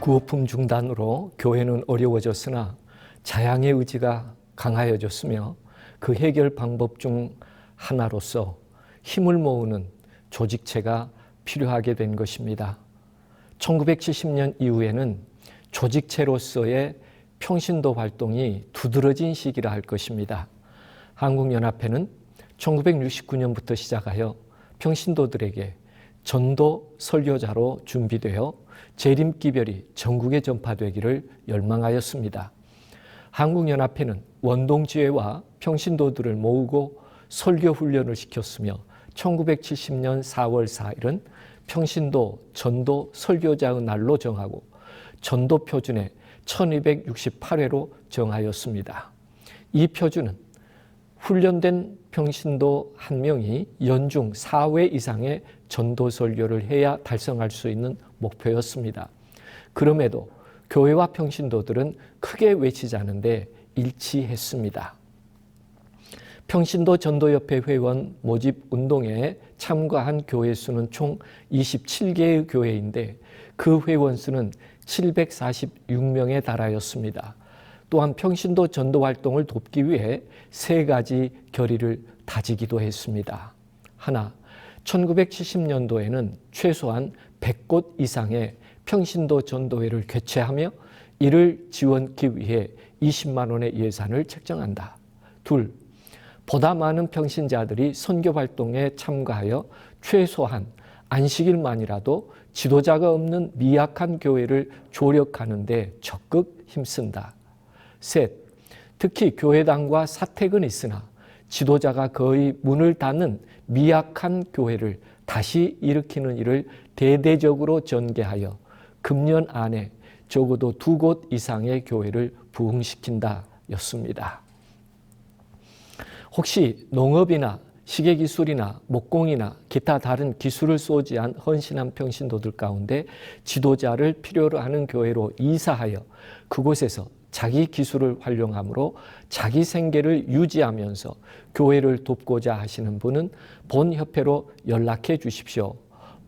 구호품 중단으로 교회는 어려워졌으나 자양의 의지가 강하여졌으며 그 해결 방법 중 하나로서 힘을 모으는 조직체가 필요하게 된 것입니다. 1970년 이후에는 조직체로서의 평신도 활동이 두드러진 시기라 할 것입니다. 한국연합회는 1969년부터 시작하여 평신도들에게 전도 설교자로 준비되어 재림기별이 전국에 전파되기를 열망하였습니다. 한국연합회는 원동지회와 평신도들을 모으고 설교 훈련을 시켰으며 1970년 4월 4일은 평신도 전도 설교자의 날로 정하고 전도 표준에 1268회로 정하였습니다. 이 표준은 훈련된 평신도 한 명이 연중 4회 이상의 전도 설교를 해야 달성할 수 있는 목표였습니다. 그럼에도 교회와 평신도들은 크게 외치지 않은데 일치했습니다. 평신도 전도협회 회원 모집 운동에 참가한 교회 수는 총 27개의 교회인데 그 회원 수는 746명에 달하였습니다. 또한 평신도 전도 활동을 돕기 위해 세 가지 결의를 다지기도 했습니다. 하나, 1970년도에는 최소한 100곳 이상의 평신도 전도회를 개최하며 이를 지원하기 위해 20만 원의 예산을 책정한다. 둘, 보다 많은 평신자들이 선교 활동에 참가하여 최소한 안식일만이라도 지도자가 없는 미약한 교회를 조력하는 데 적극 힘쓴다. 셋, 특히 교회당과 사택은 있으나 지도자가 거의 문을 닫는 미약한 교회를 다시 일으키는 일을 대대적으로 전개하여 금년 안에 적어도 2곳 이상의 교회를 부흥시킨다 였습니다. 혹시 농업이나 시계기술이나 목공이나 기타 다른 기술을 소지한 헌신한 평신도들 가운데 지도자를 필요로 하는 교회로 이사하여 그곳에서 자기 기술을 활용함으로 자기 생계를 유지하면서 교회를 돕고자 하시는 분은 본 협회로 연락해 주십시오.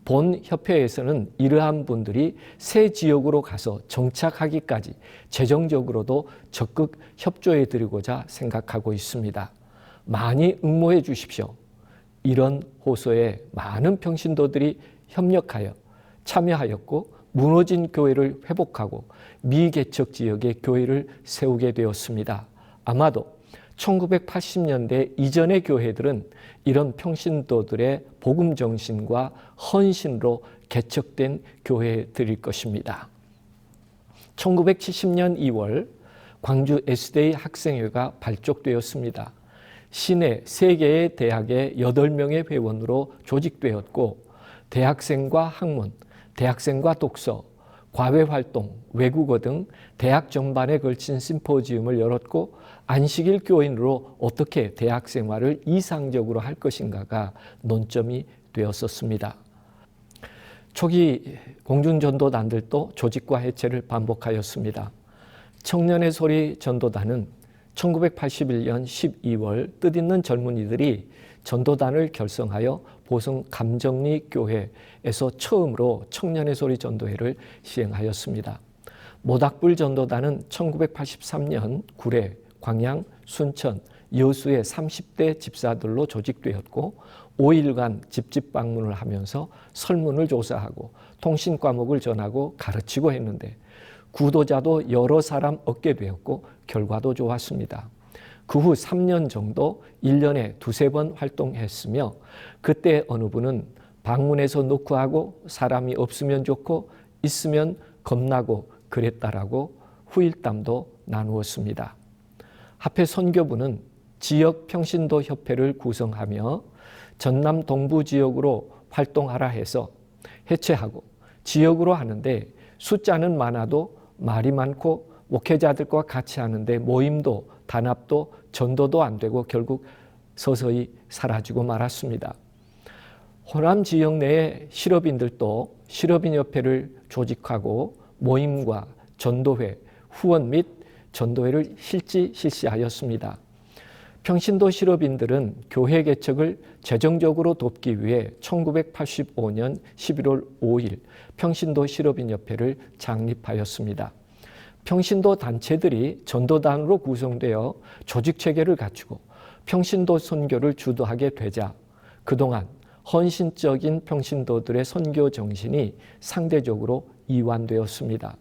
본 협회에서는 이러한 분들이 새 지역으로 가서 정착하기까지 재정적으로도 적극 협조해 드리고자 생각하고 있습니다. 많이 응모해 주십시오. 이런 호소에 많은 평신도들이 협력하여 참여하였고 무너진 교회를 회복하고 미개척 지역에 교회를 세우게 되었습니다. 아마도 1980년대 이전의 교회들은 이런 평신도들의 복음 정신과 헌신으로 개척된 교회들일 것입니다. 1970년 2월 광주 S대의 학생회가 발족되었습니다. 시내 3개의 대학의 8명의 회원으로 조직되었고 대학생과 학문, 대학생과 독서, 과외활동, 외국어 등 대학 전반에 걸친 심포지움을 열었고 안식일 교인으로 어떻게 대학 생활을 이상적으로 할 것인가가 논점이 되었었습니다. 초기 공중전도단들도 조직과 해체를 반복하였습니다. 청년의 소리 전도단은 1981년 12월 뜻있는 젊은이들이 전도단을 결성하여 보성 감정리교회에서 처음으로 청년의 소리 전도회를 시행하였습니다. 모닥불 전도단은 1983년 구례, 광양, 순천, 여수의 30대 집사들로 조직되었고 5일간 집집 방문을 하면서 설문을 조사하고 통신 과목을 전하고 가르치고 했는데 구도자도 여러 사람 얻게 되었고 결과도 좋았습니다. 그 후 3년 정도 1년에 2-3번 활동했으며 그때 어느 분은 방문해서 노크하고 사람이 없으면 좋고 있으면 겁나고 그랬다라고 후일담도 나누었습니다. 합회 선교부는 지역 평신도 협회를 구성하며 전남 동부 지역으로 활동하라 해서 해체하고 지역으로 하는데 숫자는 많아도 말이 많고 목회자들과 같이 하는데 모임도 단합도 전도도 안 되고 결국 서서히 사라지고 말았습니다. 호남 지역 내의 실업인들도 실업인협회를 조직하고 모임과 전도회, 후원 및 전도회를 실시하였습니다. 평신도 실업인들은 교회 개척을 재정적으로 돕기 위해 1985년 11월 5일 평신도 실업인협회를 창립하였습니다. 평신도 단체들이 전도단으로 구성되어 조직체계를 갖추고 평신도 선교를 주도하게 되자 그동안 헌신적인 평신도들의 선교 정신이 상대적으로 이완되었습니다.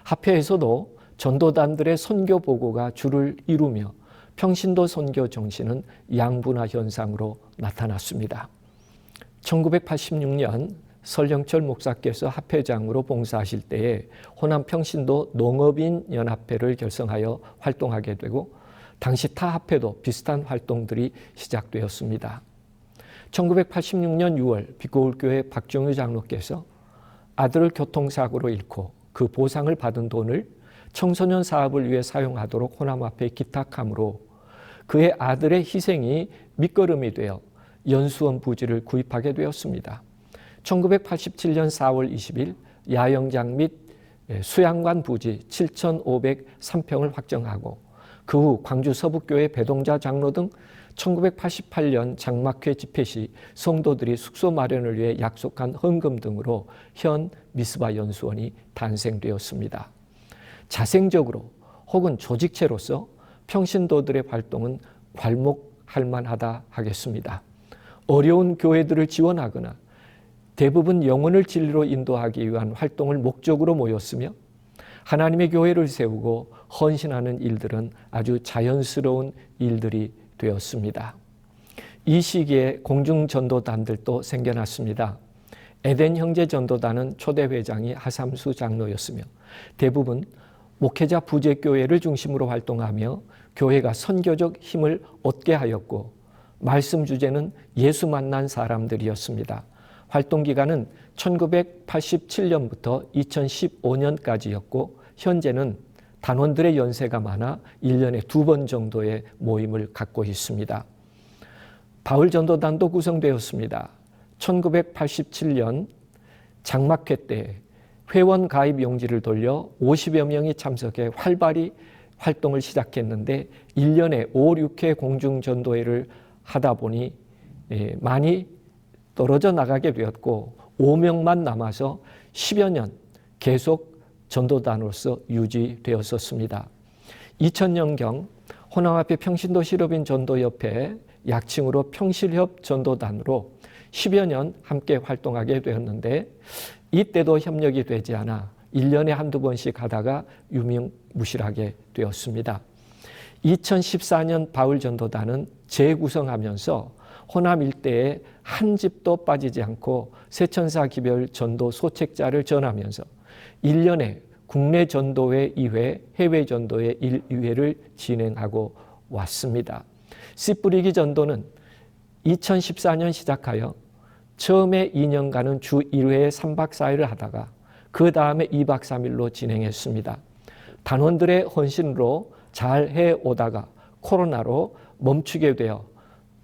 합회에서도 전도단들의 선교 보고가 주를 이루며 평신도 선교 정신은 양분화 현상으로 나타났습니다. 1986년 설영철 목사께서 합회장으로 봉사하실 때에 호남 평신도 농업인연합회를 결성하여 활동하게 되고 당시 타 합회도 비슷한 활동들이 시작되었습니다. 1986년 6월 빛고울교회 박종유 장로께서 아들을 교통사고로 잃고 그 보상을 받은 돈을 청소년 사업을 위해 사용하도록 호남합회에 기탁하므로 그의 아들의 희생이 밑거름이 되어 연수원 부지를 구입하게 되었습니다. 1987년 4월 20일 야영장 및 수양관 부지 7,503평을 확정하고 그 후 광주 서북교회 배동자 장로 등 1988년 장막회 집회 시 성도들이 숙소 마련을 위해 약속한 헌금 등으로 현 미스바 연수원이 탄생되었습니다. 자생적으로 혹은 조직체로서 평신도들의 활동은 괄목할 만하다 하겠습니다. 어려운 교회들을 지원하거나 대부분 영혼을 진리로 인도하기 위한 활동을 목적으로 모였으며 하나님의 교회를 세우고 헌신하는 일들은 아주 자연스러운 일들이 되었습니다. 이 시기에 공중전도단들도 생겨났습니다. 에덴 형제 전도단은 초대 회장이 하삼수 장로였으며 대부분 목회자 부재교회를 중심으로 활동하며 교회가 선교적 힘을 얻게 하였고 말씀 주제는 예수 만난 사람들이었습니다. 활동 기간은 1987년부터 2015년까지였고 현재는 단원들의 연세가 많아 1년에 2번 정도의 모임을 갖고 있습니다. 바울 전도단도 구성되었습니다. 1987년 장막회 때 회원 가입 용지를 돌려 50여 명이 참석해 활발히 활동을 시작했는데 1년에 5, 6회 공중전도회를 하다 보니 많이 떨어져 나가게 되었고 5명만 남아서 10여 년 계속 전도단으로서 유지되었었습니다. 2000년경 호남합회 평신도 실업인 전도협회 약칭으로 평실협 전도단으로 10여 년 함께 활동하게 되었는데 이때도 협력이 되지 않아 1년에 한두 번씩 하다가 유명무실하게 되었습니다. 2014년 바울 전도단은 재구성하면서 호남 일대에 한 집도 빠지지 않고 세천사 기별 전도 소책자를 전하면서 1년에 국내 전도회 2회, 해외 전도회 1회를 진행하고 왔습니다. 씨 뿌리기 전도는 2014년 시작하여 처음에 2년간은 주 1회에 3박 4일을 하다가 그 다음에 2박 3일로 진행했습니다. 단원들의 헌신으로 잘 해오다가 코로나로 멈추게 되어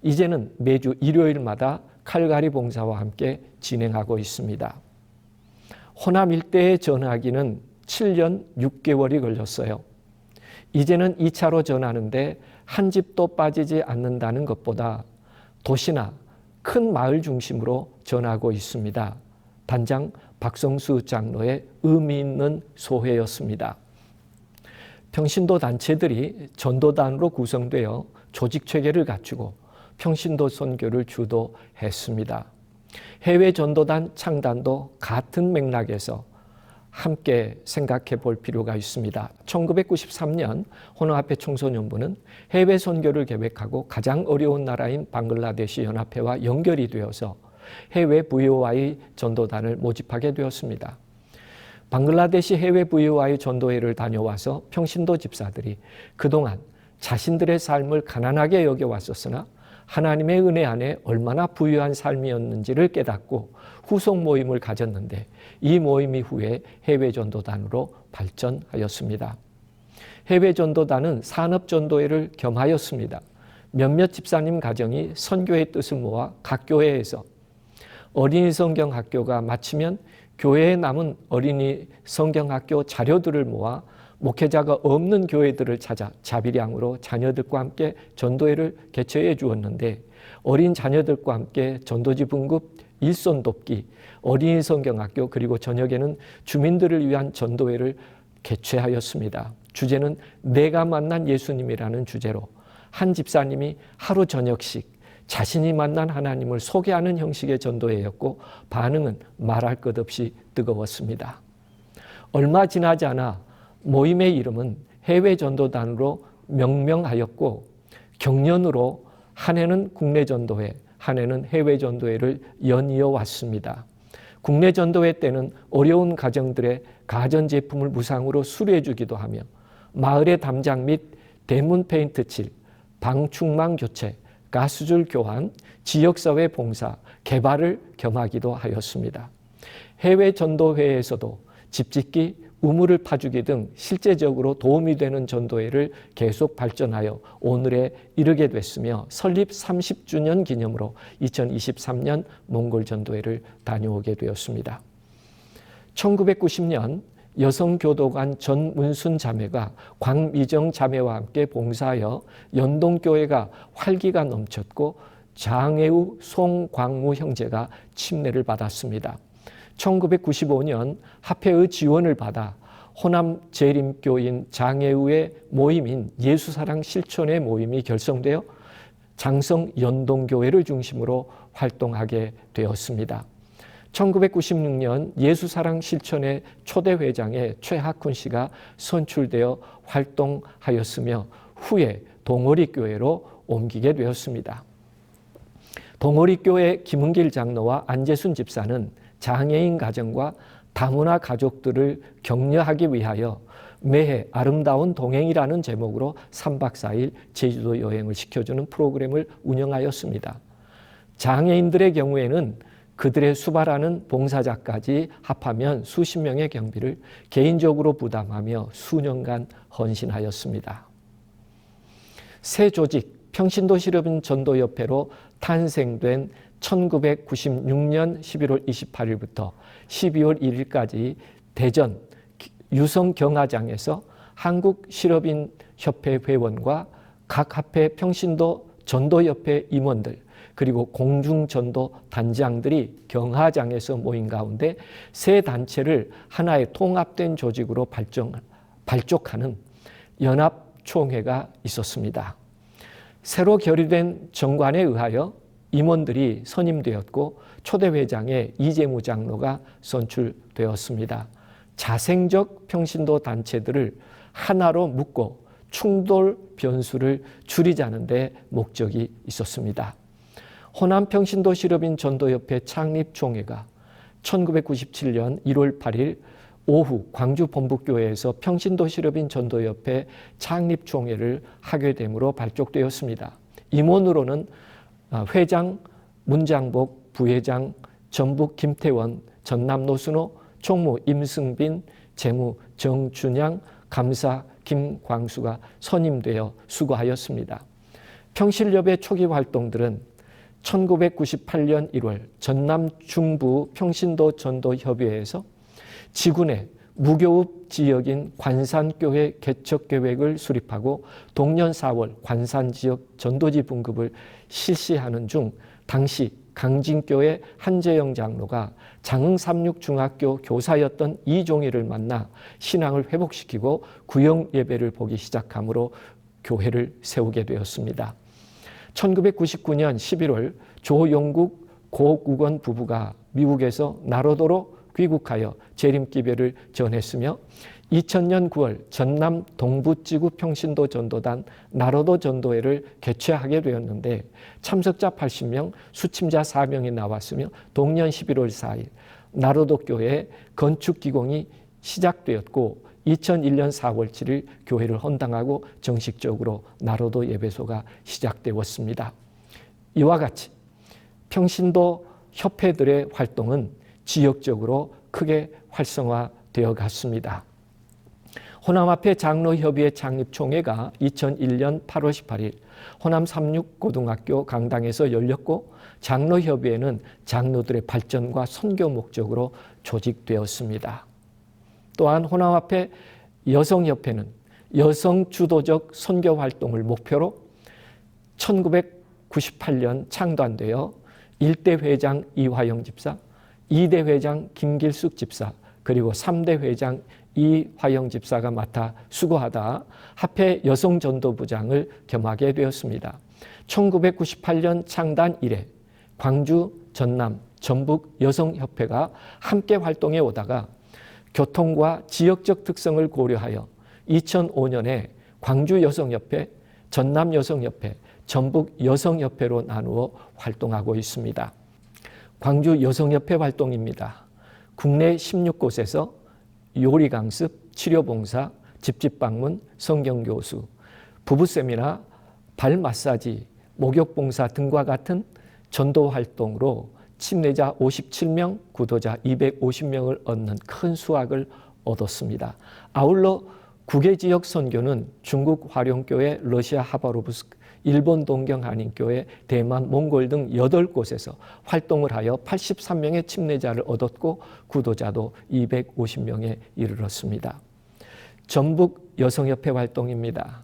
이제는 매주 일요일마다 칼갈이 봉사와 함께 진행하고 있습니다. 호남 일대에 전하기는 7년 6개월이 걸렸어요. 이제는 2차로 전하는데 한 집도 빠지지 않는다는 것보다 도시나 큰 마을 중심으로 전하고 있습니다. 단장 박성수 장로의 의미 있는 소회였습니다. 평신도 단체들이 전도단으로 구성되어 조직체계를 갖추고 평신도 선교를 주도했습니다. 해외 전도단 창단도 같은 맥락에서 함께 생각해 볼 필요가 있습니다. 1993년 호남합회 청소년부는 해외 선교를 계획하고 가장 어려운 나라인 방글라데시 연합회와 연결이 되어서 해외 VOI 전도단을 모집하게 되었습니다. 방글라데시 해외 VOI 전도회를 다녀와서 평신도 집사들이 그동안 자신들의 삶을 가난하게 여겨왔었으나 하나님의 은혜 안에 얼마나 부유한 삶이었는지를 깨닫고 후속 모임을 가졌는데 이 모임 이후에 해외 전도단으로 발전하였습니다. 해외 전도단은 산업 전도회를 겸하였습니다. 몇몇 집사님 가정이 선교의 뜻을 모아 각 교회에서 어린이 성경학교가 마치면 교회에 남은 어린이 성경학교 자료들을 모아 목회자가 없는 교회들을 찾아 자비량으로 자녀들과 함께 전도회를 개최해 주었는데 어린 자녀들과 함께 전도지 분급, 일손 돕기, 어린이 성경학교 그리고 저녁에는 주민들을 위한 전도회를 개최하였습니다. 주제는 내가 만난 예수님이라는 주제로 한 집사님이 하루 저녁씩 자신이 만난 하나님을 소개하는 형식의 전도회였고 반응은 말할 것 없이 뜨거웠습니다. 얼마 지나지 않아 모임의 이름은 해외 전도단으로 명명하였고 경년으로 한 해는 국내 전도회, 한 해는 해외 전도회를 연이어 왔습니다. 국내 전도회 때는 어려운 가정들의 가전제품을 무상으로 수리해 주기도 하며 마을의 담장 및 대문 페인트 칠, 방충망 교체, 가스줄 교환, 지역사회 봉사, 개발을 겸하기도 하였습니다. 해외 전도회에서도 집짓기, 우물을 파주기 등 실제적으로 도움이 되는 전도회를 계속 발전하여 오늘에 이르게 됐으며 설립 30주년 기념으로 2023년 몽골 전도회를 다녀오게 되었습니다. 1990년 여성교도관 전문순 자매가 광미정 자매와 함께 봉사하여 연동교회가 활기가 넘쳤고 장애우 송광무 형제가 침례를 받았습니다. 1995년 합회의 지원을 받아 호남 재림교인 장애우의 모임인 예수사랑 실천의 모임이 결성되어 장성 연동교회를 중심으로 활동하게 되었습니다. 1996년 예수사랑 실천의 초대 회장에 최학훈 씨가 선출되어 활동하였으며 후에 동어리교회로 옮기게 되었습니다. 동어리교회 김은길 장로와 안재순 집사는 장애인 가정과 다문화 가족들을 격려하기 위하여 매해 아름다운 동행이라는 제목으로 3박 4일 제주도 여행을 시켜주는 프로그램을 운영하였습니다. 장애인들의 경우에는 그들의 수발하는 봉사자까지 합하면 수십 명의 경비를 개인적으로 부담하며 수년간 헌신하였습니다. 새 조직 평신도 실업인 전도협회로 탄생된 1996년 11월 28일부터 12월 1일까지 대전 유성경화장에서 한국실업인협회 회원과 각 합회 평신도 전도협회 임원들 그리고 공중전도 단장들이 경하장에서 모인 가운데 세 단체를 하나의 통합된 조직으로 발족하는 연합총회가 있었습니다. 새로 결의된 정관에 의하여 임원들이 선임되었고 초대회장에 이재무 장로가 선출되었습니다. 자생적 평신도 단체들을 하나로 묶고 충돌 변수를 줄이자는 데 목적이 있었습니다. 호남 평신도 실업인 전도협회 창립총회가 1997년 1월 8일 오후 광주 본북교회에서 평신도 실업인 전도협회 창립총회를 하게 되므로 발족되었습니다. 임원으로는 회장 문장복, 부회장 전북 김태원, 전남 노순호, 총무 임승빈, 재무 정준양, 감사 김광수가 선임되어 수고하였습니다. 평실협의 초기 활동들은 1998년 1월 전남 중부 평신도 전도협의회에서 지군의 무교읍 지역인 관산교회 개척계획을 수립하고 동년 4월 관산지역 전도지 분급을 실시하는 중 당시 강진교회 한재영 장로가 장흥삼육중학교 교사였던 이종희를 만나 신앙을 회복시키고 구역예배를 보기 시작하므로 교회를 세우게 되었습니다. 1999년 11월 조용국 고국원 부부가 미국에서 나로도로 귀국하여 재림기별을 전했으며 2000년 9월 전남 동부지구 평신도 전도단 나로도 전도회를 개최하게 되었는데 참석자 80명, 수침자 4명이 나왔으며 동년 11월 4일 나로도 교회 건축 기공이 시작되었고 2001년 4월 7일 교회를 헌당하고 정식적으로 나로도 예배소가 시작되었습니다. 이와 같이 평신도 협회들의 활동은 지역적으로 크게 활성화되어 갔습니다. 호남합회 장로협의회 창립총회가 2001년 8월 18일 호남 삼육고등학교 강당에서 열렸고 장로협의회는 장로들의 발전과 선교 목적으로 조직되었습니다. 또한 호남합회 여성협회는 여성 주도적 선교 활동을 목표로 1998년 창단되어 1대 회장 이화영 집사, 2대 회장 김길숙 집사, 그리고 3대 회장 이화영 집사가 맡아 수고하다 합회 여성전도부장을 겸하게 되었습니다. 1998년 창단 이래 광주, 전남, 전북 여성협회가 함께 활동해 오다가 교통과 지역적 특성을 고려하여 2005년에 광주 여성협회, 전남 여성협회, 전북 여성협회로 나누어 활동하고 있습니다. 광주 여성협회 활동입니다. 국내 16곳에서 요리 강습, 치료 봉사, 집집 방문, 성경 교수, 부부 세미나, 발 마사지, 목욕 봉사 등과 같은 전도 활동으로 침례자 57명, 구도자 250명을 얻는 큰 수확을 얻었습니다. 아울러 국외 지역 선교는 중국 화룡교회, 러시아 하바로브스크, 일본 동경 한인교회, 대만, 몽골 등 8곳에서 활동을 하여 83명의 침례자를 얻었고 구도자도 250명에 이르렀습니다. 전북 여성협회 활동입니다.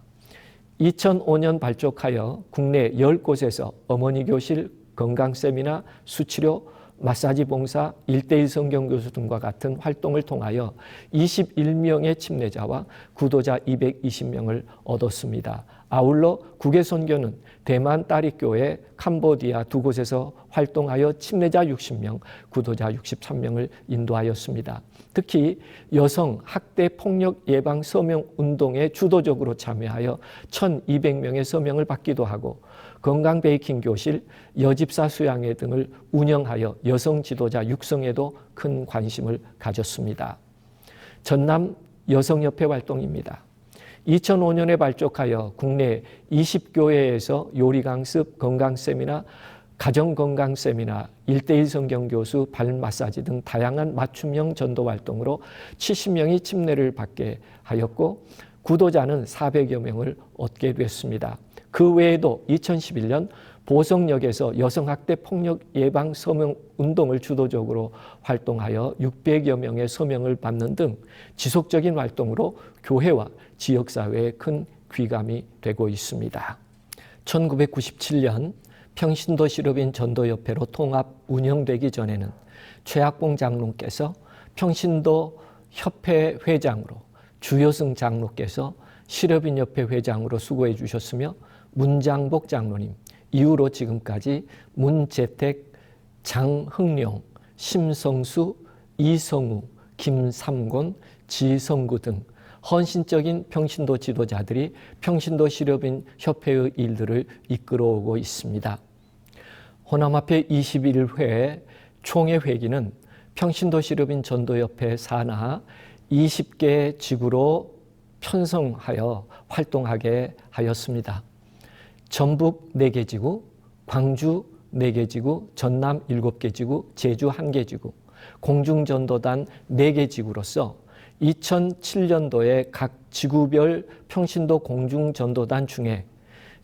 2005년 발족하여 국내 10곳에서 어머니 교실, 건강 세미나, 수치료, 마사지 봉사, 1:1 성경교수 등과 같은 활동을 통하여 21명의 침례자와 구도자 220명을 얻었습니다. 아울러 국외선교는 대만 따리교회, 캄보디아 2곳에서 활동하여 침례자 60명, 구도자 63명을 인도하였습니다. 특히 여성 학대 폭력 예방 서명 운동에 주도적으로 참여하여 1,200명의 서명을 받기도 하고 건강 베이킹 교실, 여집사 수양회 등을 운영하여 여성 지도자 육성에도 큰 관심을 가졌습니다. 전남 여성협회 활동입니다. 2005년에 발족하여 국내 20교회에서 요리 강습, 건강 세미나, 가정건강 세미나, 1:1 성경교수, 발 마사지 등 다양한 맞춤형 전도 활동으로 70명이 침례를 받게 하였고 구도자는 400여 명을 얻게 됐습니다. 그 외에도 2011년 보성역에서 여성학대 폭력 예방 서명 운동을 주도적으로 활동하여 600여 명의 서명을 받는 등 지속적인 활동으로 교회와 지역사회에 큰 귀감이 되고 있습니다. 1997년 평신도 시럽인 전도협회로 통합 운영되기 전에는 최학봉 장로께서 평신도 협회 회장으로, 주여승 장로께서 시럽인협회 회장으로 수고해 주셨으며 문장복 장로님, 이후로 지금까지 문재택, 장흥룡, 심성수, 이성우, 김삼곤, 지성구 등 헌신적인 평신도 지도자들이 평신도 시럽인 협회의 일들을 이끌어오고 있습니다. 호남합회 21회 총회 회기는 평신도 시럽인 전도협회 산하 20개 지구로 편성하여 활동하게 하였습니다. 전북 4개 지구, 광주 4개 지구, 전남 7개 지구, 제주 1개 지구, 공중전도단 4개 지구로서 2007년도에 각 지구별 평신도 공중전도단 중에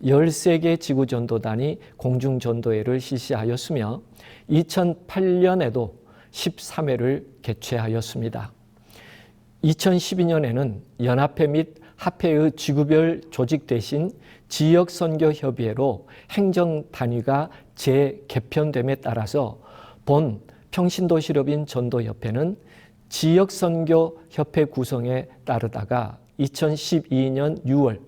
13개 지구전도단이 공중전도회를 실시하였으며 2008년에도 13회를 개최하였습니다. 2012년에는 연합회 및 합회의 지구별 조직 대신 지역선교협의회로 행정단위가 재개편됨에 따라서 본 평신도 시럽인 전도협회는 지역선교협회 구성에 따르다가 2012년 6월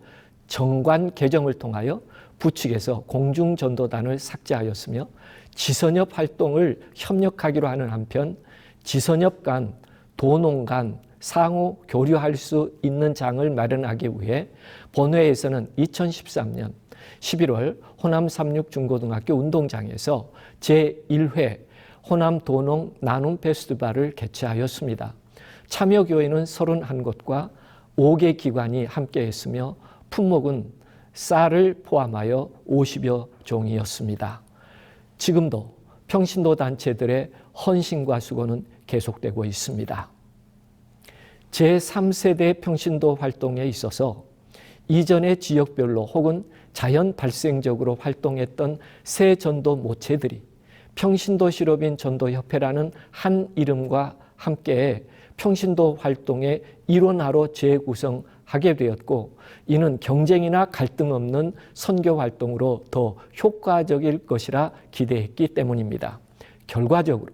정관 개정을 통하여 부측에서 공중전도단을 삭제하였으며 지선협 활동을 협력하기로 하는 한편 지선협 간, 도농 간 상호 교류할 수 있는 장을 마련하기 위해 본회에서는 2013년 11월 호남 36중고등학교 운동장에서 제1회 호남 도농 나눔 페스티벌을 개최하였습니다. 참여교회는 31곳과 5개 기관이 함께했으며 품목은 쌀을 포함하여 50여 종이었습니다. 지금도 평신도 단체들의 헌신과 수고는 계속되고 있습니다. 제3세대 평신도 활동에 있어서 이전의 지역별로 혹은 자연 발생적으로 활동했던 새 전도 모체들이 평신도 시럽인 전도협회라는 한 이름과 함께 평신도 활동의 일원화로 재구성하게 되었고, 이는 경쟁이나 갈등 없는 선교 활동으로 더 효과적일 것이라 기대했기 때문입니다. 결과적으로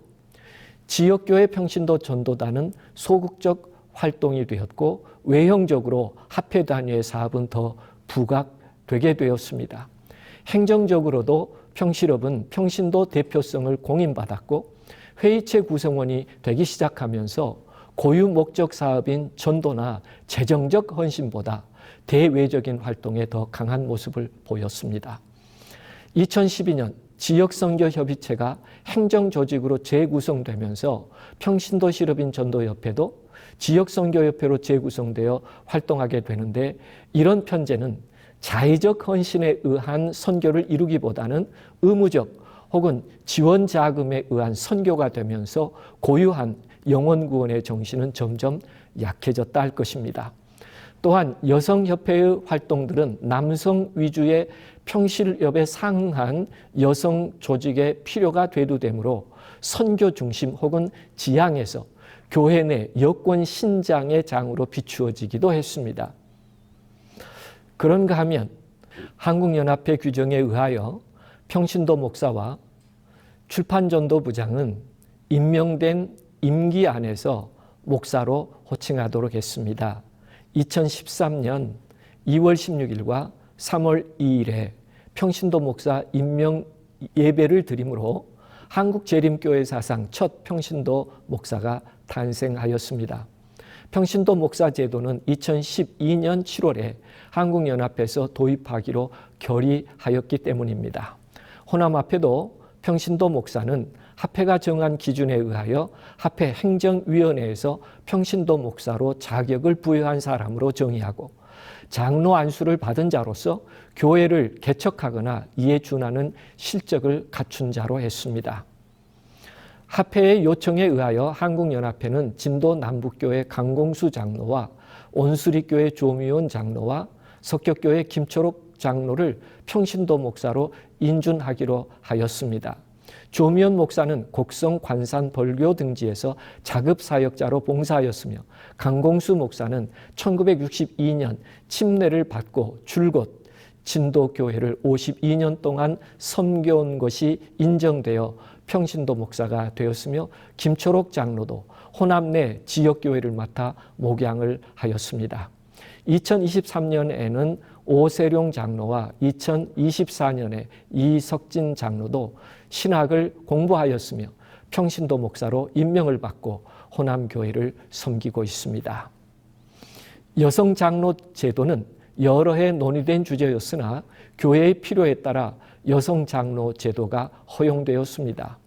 지역교회 평신도 전도단은 소극적 활동이 되었고, 외형적으로 합회 단위의 사업은 더 부각되게 되었습니다. 행정적으로도 평실업은 평신도 대표성을 공인받았고, 회의체 구성원이 되기 시작하면서 고유 목적 사업인 전도나 재정적 헌신보다 대외적인 활동에 더 강한 모습을 보였습니다. 2012년 지역선교협의체가 행정조직으로 재구성되면서 평신도 실업인 전도협회도 지역선교협회로 재구성되어 활동하게 되는데, 이런 편제는 자의적 헌신에 의한 선교를 이루기보다는 의무적 혹은 지원 자금에 의한 선교가 되면서 고유한 영혼 구원의 정신은 점점 약해졌다 할 것입니다. 또한 여성협회의 활동들은 남성 위주의 평실협에 상응한 여성 조직의 필요가 되도되므로 선교 중심 혹은 지향에서 교회 내 여권 신장의 장으로 비추어지기도 했습니다. 그런가 하면 한국연합회 규정에 의하여 평신도 목사와 출판전도부장은 임명된 임기 안에서 목사로 호칭하도록 했습니다. 2013년 2월 16일과 3월 2일에 평신도 목사 임명 예배를 드림으로 한국재림교회 사상 첫 평신도 목사가 탄생하였습니다. 평신도 목사 제도는 2012년 7월에 한국연합회에서 도입하기로 결의하였기 때문입니다. 호남합회도 평신도 목사는 합회가 정한 기준에 의하여 합회 행정위원회에서 평신도 목사로 자격을 부여한 사람으로 정의하고, 장로 안수를 받은 자로서 교회를 개척하거나 이에 준하는 실적을 갖춘 자로 했습니다. 합회의 요청에 의하여 한국연합회는 진도 남북교회 강공수 장로와 온수리교회 조미원 장로와 석격교회 김초록 장로를 평신도 목사로 인준하기로 하였습니다. 조미원 목사는 곡성 관산 벌교 등지에서 자급사역자로 봉사하였으며, 강공수 목사는 1962년 침례를 받고 줄곧 진도교회를 52년 동안 섬겨온 것이 인정되어 평신도 목사가 되었으며, 김초록 장로도 호남 내 지역교회를 맡아 목양을 하였습니다. 2023년에는 오세룡 장로와 2024년에 이석진 장로도 신학을 공부하였으며 평신도 목사로 임명을 받고 호남교회를 섬기고 있습니다. 여성 장로 제도는 여러 해 논의된 주제였으나 교회의 필요에 따라 여성 장로 제도가 허용되었습니다.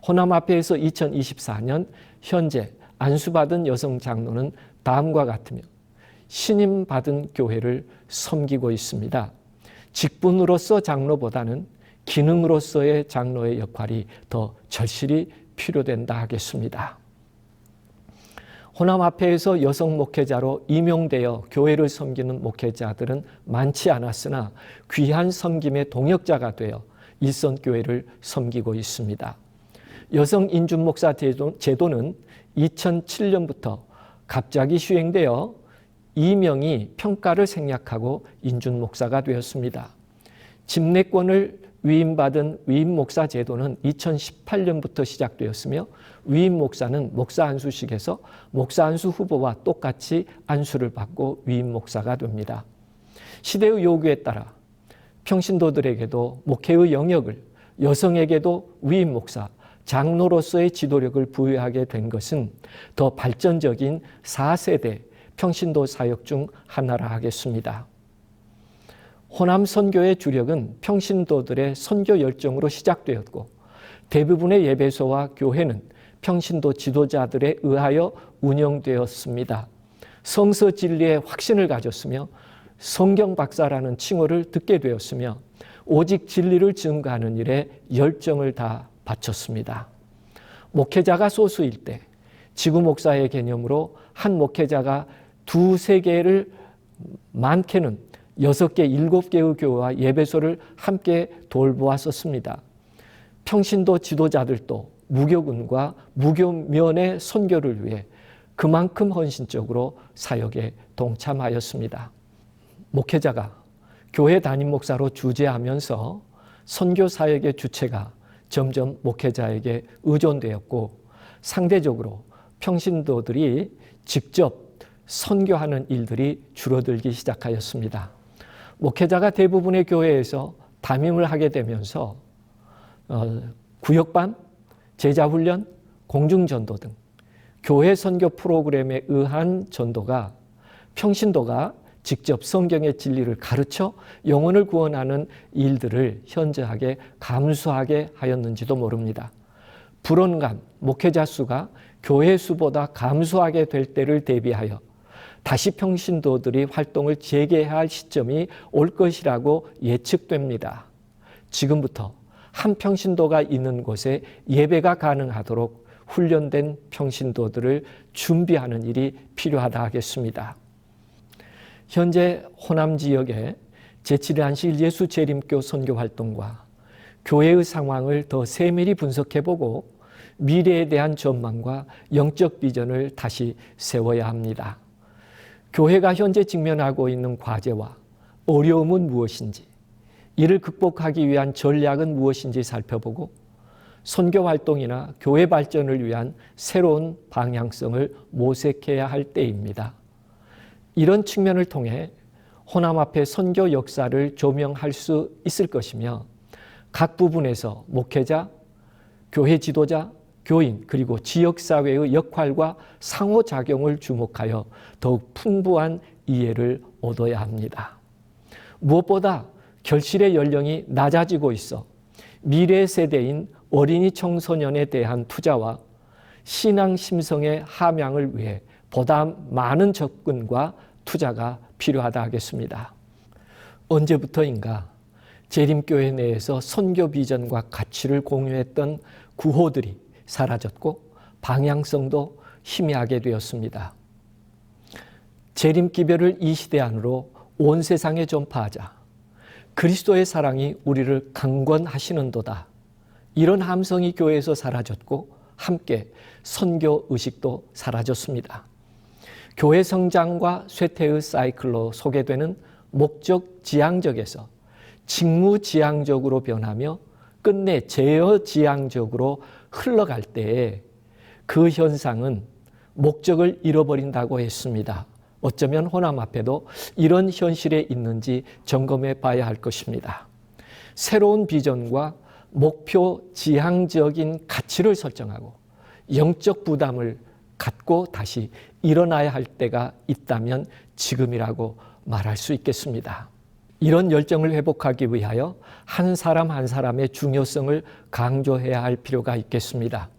호남합회에서 2024년 현재 안수받은 여성 장로는 다음과 같으며 신임받은 교회를 섬기고 있습니다. 직분으로서 장로보다는 기능으로서의 장로의 역할이 더 절실히 필요된다 하겠습니다. 호남합회에서 여성 목회자로 임용되어 교회를 섬기는 목회자들은 많지 않았으나 귀한 섬김의 동역자가 되어 일선교회를 섬기고 있습니다. 여성 인준목사 제도는 2007년부터 갑자기 시행되어 이명이 평가를 생략하고 인준목사가 되었습니다. 집례권을 위임받은 위임목사 제도는 2018년부터 시작되었으며, 위임목사는 목사 안수식에서 목사 안수 후보와 똑같이 안수를 받고 위임목사가 됩니다. 시대의 요구에 따라 평신도들에게도 목회의 영역을, 여성에게도 위임목사, 장로로서의 지도력을 부여하게 된 것은 더 발전적인 4세대 평신도 사역 중 하나라 하겠습니다. 호남 선교의 주력은 평신도들의 선교 열정으로 시작되었고, 대부분의 예배소와 교회는 평신도 지도자들에 의하여 운영되었습니다. 성서 진리에 확신을 가졌으며 성경 박사라는 칭호를 듣게 되었으며, 오직 진리를 증거하는 일에 열정을 다 바쳤습니다. 목회자가 소수일 때 지구 목사의 개념으로 한 목회자가 2-3개를 많게는 6개, 7개의 교회와 예배소를 함께 돌보았었습니다. 평신도 지도자들도 무교군과 무교면의 선교를 위해 그만큼 헌신적으로 사역에 동참하였습니다. 목회자가 교회 담임 목사로 주재하면서 선교 사역의 주체가 점점 목회자에게 의존되었고 상대적으로 평신도들이 직접 선교하는 일들이 줄어들기 시작하였습니다. 목회자가 대부분의 교회에서 담임을 하게 되면서 구역반, 제자훈련, 공중전도 등 교회 선교 프로그램에 의한 전도가 평신도가 직접 성경의 진리를 가르쳐 영혼을 구원하는 일들을 현저하게 감소하게 하였는지도 모릅니다. 불원간 목회자 수가 교회 수보다 감소하게 될 때를 대비하여 다시 평신도들이 활동을 재개할 시점이 올 것이라고 예측됩니다. 지금부터 한 평신도가 있는 곳에 예배가 가능하도록 훈련된 평신도들을 준비하는 일이 필요하다 하겠습니다. 현재 호남 지역의 제7회 예수 재림교 선교 활동과 교회의 상황을 더 세밀히 분석해보고 미래에 대한 전망과 영적 비전을 다시 세워야 합니다. 교회가 현재 직면하고 있는 과제와 어려움은 무엇인지, 이를 극복하기 위한 전략은 무엇인지 살펴보고 선교 활동이나 교회 발전을 위한 새로운 방향성을 모색해야 할 때입니다. 이런 측면을 통해 호남 앞의 선교 역사를 조명할 수 있을 것이며 각 부분에서 목회자, 교회 지도자, 교인 그리고 지역사회의 역할과 상호작용을 주목하여 더욱 풍부한 이해를 얻어야 합니다. 무엇보다 결실의 연령이 낮아지고 있어 미래 세대인 어린이 청소년에 대한 투자와 신앙 심성의 함양을 위해 보다 많은 접근과 투자가 필요하다 하겠습니다. 언제부터인가 재림교회 내에서 선교 비전과 가치를 공유했던 구호들이 사라졌고 방향성도 희미하게 되었습니다. 재림 기별을 이 시대 안으로 온 세상에 전파하자. 그리스도의 사랑이 우리를 강권하시는도다. 이런 함성이 교회에서 사라졌고 함께 선교 의식도 사라졌습니다. 교회 성장과 쇠퇴의 사이클로 소개되는 목적 지향적에서 직무 지향적으로 변하며 끝내 제어 지향적으로 흘러갈 때에 그 현상은 목적을 잃어버린다고 했습니다. 어쩌면 호남 앞에도 이런 현실에 있는지 점검해 봐야 할 것입니다. 새로운 비전과 목표 지향적인 가치를 설정하고 영적 부담을 갖고 다시 일어나야 할 때가 있다면 지금이라고 말할 수 있겠습니다. 이런 열정을 회복하기 위하여 한 사람 한 사람의 중요성을 강조해야 할 필요가 있겠습니다.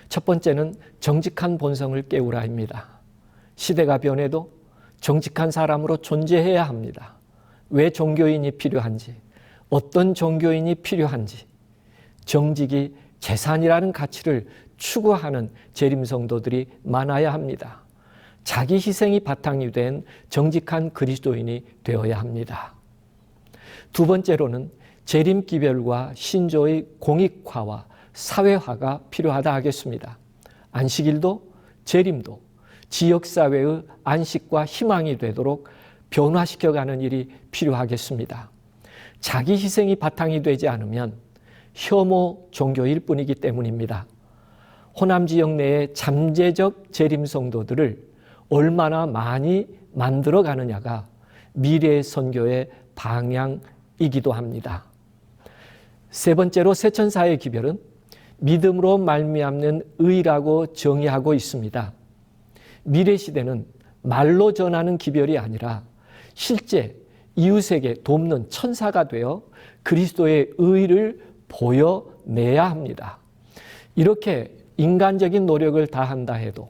첫 번째는 정직한 본성을 깨우라입니다. 시대가 변해도 정직한 사람으로 존재해야 합니다. 왜 종교인이 필요한지, 어떤 종교인이 필요한지, 정직이 재산이라는 가치를 추구하는 재림성도들이 많아야 합니다. 자기 희생이 바탕이 된 정직한 그리스도인이 되어야 합니다. 두 번째로는 재림기별과 신조의 공익화와 사회화가 필요하다 하겠습니다. 안식일도 재림도 지역사회의 안식과 희망이 되도록 변화시켜가는 일이 필요하겠습니다. 자기 희생이 바탕이 되지 않으면 혐오 종교일 뿐이기 때문입니다. 호남 지역 내의 잠재적 재림성도들을 얼마나 많이 만들어 가느냐가 미래의 선교의 방향이기도 합니다. 세 번째로 세천사의 기별은 믿음으로 말미암는 의라고 정의하고 있습니다. 미래 시대는 말로 전하는 기별이 아니라 실제 이웃에게 돕는 천사가 되어 그리스도의 의를 보여내야 합니다. 이렇게 인간적인 노력을 다한다 해도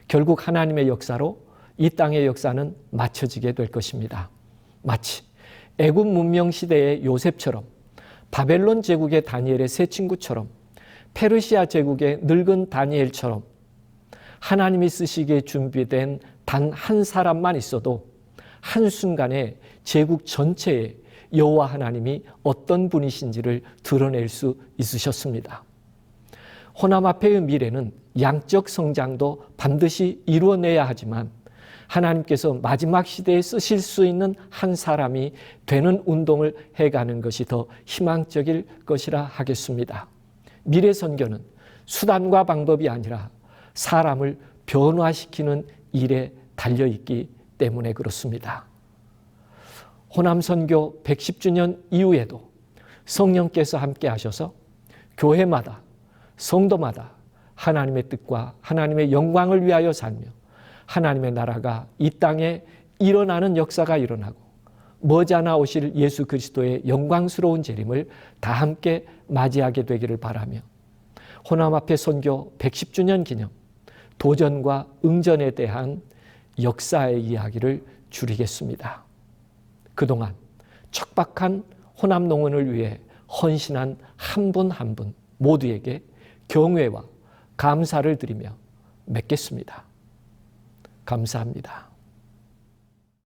결국 하나님의 역사로 이 땅의 역사는 맞춰지게 될 것입니다. 마치 애굽 문명 시대의 요셉처럼, 바벨론 제국의 다니엘의 세 친구처럼, 페르시아 제국의 늙은 다니엘처럼 하나님이 쓰시기에 준비된 단 한 사람만 있어도 한순간에 제국 전체에 여호와 하나님이 어떤 분이신지를 드러낼 수 있으셨습니다. 호남 앞의 미래는 양적 성장도 반드시 이루어내야 하지만 하나님께서 마지막 시대에 쓰실 수 있는 한 사람이 되는 운동을 해가는 것이 더 희망적일 것이라 하겠습니다. 미래 선교는 수단과 방법이 아니라 사람을 변화시키는 일에 달려있기 때문에 그렇습니다. 호남 선교 110주년 이후에도 성령께서 함께 하셔서 교회마다 성도마다 하나님의 뜻과 하나님의 영광을 위하여 살며 하나님의 나라가 이 땅에 일어나는 역사가 일어나고 머지않아 오실 예수 그리스도의 영광스러운 재림을 다 함께 맞이하게 되기를 바라며 호남 앞에 선교 110주년 기념 도전과 응전에 대한 역사의 이야기를 줄이겠습니다. 그동안 척박한 호남 농원을 위해 헌신한 한 분 한 분 모두에게 경외와 감사를 드리며 맺겠습니다. 감사합니다.